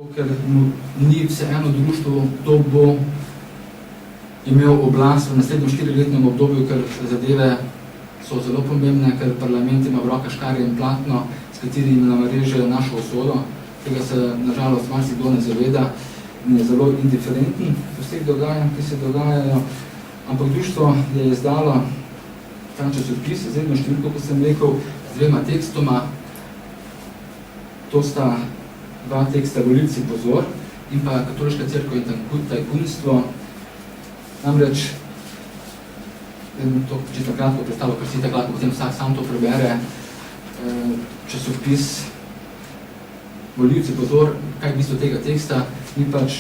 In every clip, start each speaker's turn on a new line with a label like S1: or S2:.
S1: Ker ni vseeno društvo, kdo bo imel oblast v naslednjem 4-letnem obdobju, ker zadeve so zelo pomembne, ker parlament ima v rokah škarje in platno, s katerimi nam režejo našo usodo. Tega se nažalost marsikdo ne zaveda in je zelo indiferenten v vseh dogajanj, ki se dogajajo. Ampak društvo je izdalo ta časopis, izredno številko, kot sem rekel, z 2 tekstoma. To sta 2 teksta, Volilci pozor in pa Katoliška cerkev in tajkunstvo. Namreč, to čisto kratko predstavljamo, ker si tako lahko potem vsak sam to prebere, časopis Volilci pozor, kaj je v bistvu tega teksta, mi pač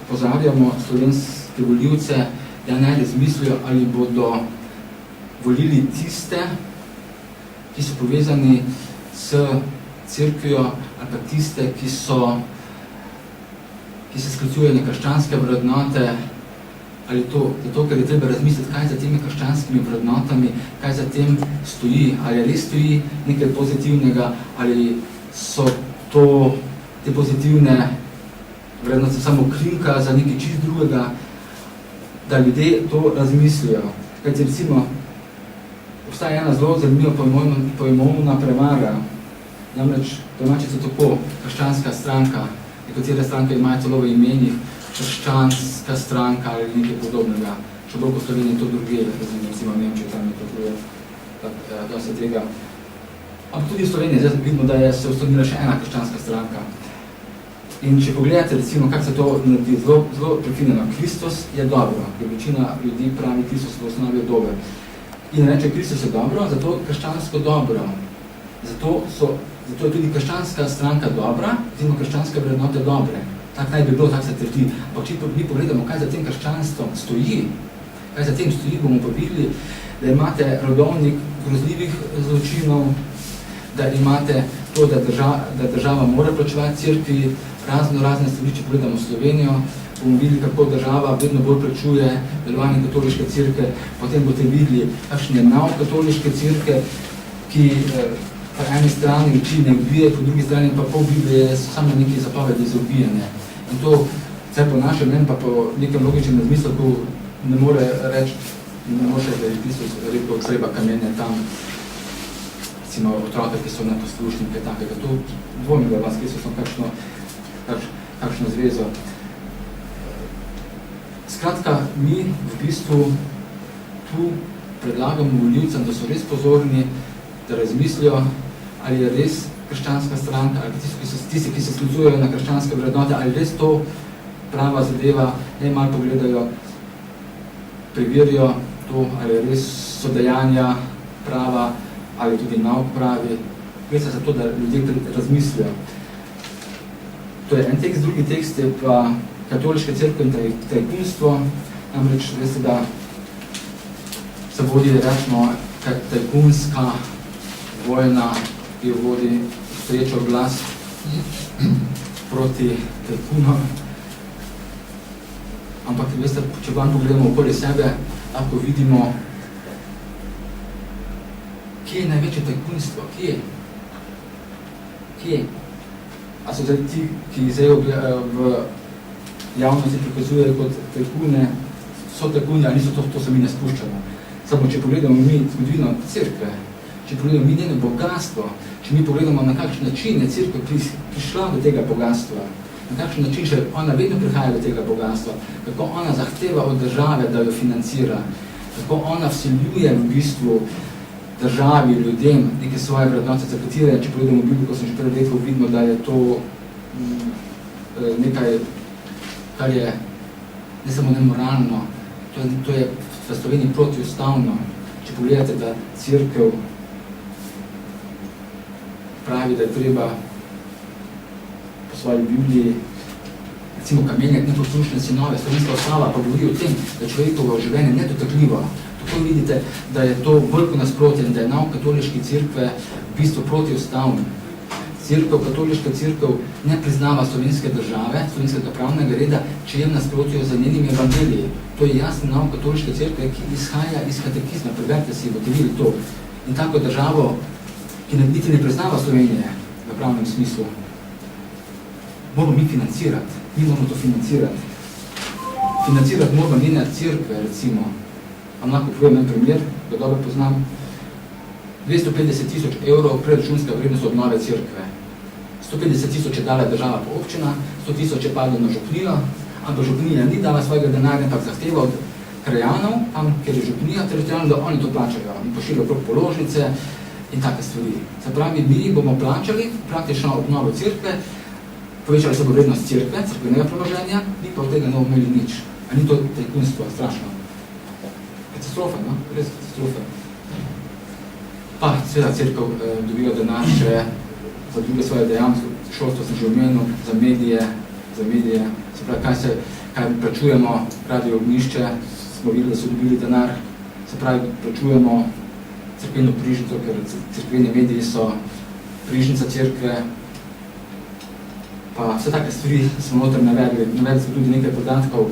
S1: pozarjamo slovenske volivce, da naj razmislijo, ali bodo volili tiste, ki so povezani s cerkvijo, ali pa tiste, ki se sklicujejo na krščanske vrednote, ali to, zato, ker je treba razmisliti, kaj za temi krščanskimi vrednotami, kaj za tem stoji, ali res stoji nekaj pozitivnega, ali so to te pozitivne vrednote samo krinka za nekaj čist drugega, da ljudje to razmislijo. Kajti recimo, obstaja ena zelo zanimiva pojmovna prevara, namreč domači so tako, krščanska stranka, nekatere stranke imajo celo v imenih, krščanska stranka ali nekaj podobnega. Še bolj kot Slovenije to druge, recimo v Nemčiji, tam je to dosti tega. Ampak tudi v Sloveniji zdaj vidimo, da se ustanovila še ena krščanska stranka. In če pogledate, recimo, kako se to naredi zelo prefinjeno, Kristus je dobro, ker večina ljudi pravi, Kristus v osnovi je dober. In reče, Kristus je dobro, zato krščansko dobro. Zato je tudi krščanska stranka dobra, oziroma krščanske vrednote dobre. Tak naj bi bilo, tak se trdi. Ampak če mi pogledamo, kaj za tem krščanstvom stoji, kaj za tem stoji, bomo pa videli, da imate rodovnik grozljivih zločinov, da imate to, da država mora plačevati cerkvi, razne stvari, če pogledamo Slovenijo, bomo videli, kako država vedno bolj plačuje delovanje katoliške cerkve, potem boste videli, kakšen je nauk katoliške cerkve, ki po eni strani uči ne ubije, po drugi strani pa pol Biblije so samo nekaj zapovedi za ubijanje. In to, vse po našem mnenju, pa po nekem logičnem razmisleku ne more reči, ne može, da je Kristus rekel, treba kamenje tam, recimo otroke, ki so neposlušni, kaj takega. To dvomim, da vas Kristus kakšno zvezo. Skratka, mi v bistvu tu predlagamo volivcem, da so res pozorni, da razmislijo, ali je res krščanska stranka, ali tisti, ki se sklicujejo na krščanske vrednote, ali res to prava zadeva, ne malo pogledajo, preverijo to, ali res so dejanja prava, ali tudi nauk pravi. Gre se za to, da ljudje razmislijo. To je en tekst, drugi tekst je pa Katoliška cerkev in tajkunstvo. Namreč, veste, da se vodi, rečemo, tajkunska vojna, ki jo vodi obstoječa oblast proti tajkunom. Ampak, veste, če vam pogledamo okoli sebe, lahko vidimo, kje je največje tajkunstvo, kje? A so zdaj ti, ki zdaj v javnosti prikazujejo kot tajkune, so tajkuni, ali niso to se mi ne spuščamo. Samo, če pogledamo mi zgodovino cerkve, če pogledamo mi njeno bogatstvo, če mi pogledamo, na kakšen način je cerkev prišla do tega bogatstva, na kakšen način še ona vedno prihaja do tega bogatstva, kako ona zahteva od države, da jo financira, kako ona vsiljuje v bistvu državi, ljudem, neke svoje vrednote, za katere, če pogledamo Biblijo, ko sem že prej rekel, vidimo, da je to nekaj, kar je ne samo nemoralno, to je v Sloveniji protiustavno. Če pogledate, da cerkev pravi, da je treba po svoji Bibliji recimo kamenjati neposlušne sinove, slovenska ustava pa govori o tem, da človekovo življenje je nedotakljivo. Tako vidite, da je to veliko nasprotje in da je nauk katoliške cerkve v bistvu protiustavno. Katoliška cerkev ne priznava slovenske države, slovenskega pravnega reda, če je v nasprotju z njenimi evangeliji. To je jasen nauk katoliške cerkve, ki izhaja iz katekizma. Preberite si, boste videli to. In tako državo, ki niti ne priznava Slovenije v pravnem smislu, moramo mi financirati. Mi moramo to financirati. Financirati moramo njene cerkve, recimo. Vam lahko povem en primer, ga dobro poznam. 250 000 evrov preračunska vrednost obnove cerkve. 150 000 je dala država po občina, 100 000 je padlo na župnijo, ampak župnija ni dala svojega denarja, ampak zahteva od krajanov, tam, kjer je župnija, teritorijalno, da oni to plačajo in pošiljajo okrog položnice in take stvari. Se pravi, mi bomo plačali praktično obnovo cerkve, povečali se bo vrednost cerkve, cerkvenega premoženja, mi pa od tega ne bomo imeli nič. A ni to tajkunstvo strašno? Katastrofa, no? Res katastrofa. Pa, seveda, cerkev dobijo denar še za druge svoje dejavnosti, šolstvo sem že omenil, za medije, se pravi, kaj plačujemo, Radio Ognišče, smo videli, da so dobili denar, se pravi, plačujemo cerkveno prižnico, ker cerkveni mediji so prižnica cerkve, pa vse take stvari smo noter navedli smo tudi nekaj podatkov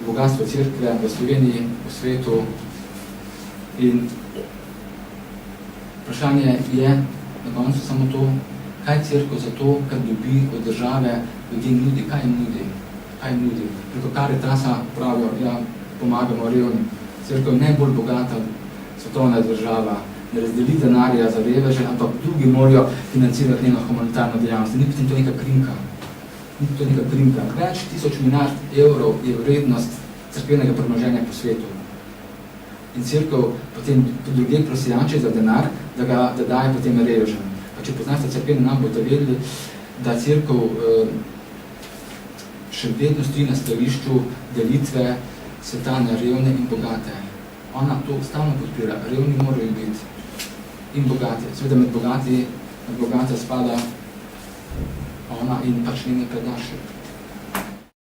S1: bogatstvo cerkve v Sloveniji, v svetu in vprašanje je na koncu samo to, kaj cerkev za to, kar dobi od države, ljudem nudi, kaj jim nudi. Preko Karitasa pravijo, ja, pomagamo revnim. Cerkev je najbolj bogata svetovna država, ne razdeli denarja za reveže, ampak drugi morajo financirati njeno humanitarno dejavnost. Ni potem to neka krinka. Več 1000 milijard evrov je vrednost cerkvenega premoženja po svetu. In cerkev potem drugje prosjače za denar, da daje potem revežem. Pa če poznate cerkveni nam, boste vedeli, da cerkev še vedno stoji na stališču delitve sveta na revne in bogate. Ona to stalno podpira. Revni morajo biti in bogati. Seveda med bogate spada ona in pač njeni predaši.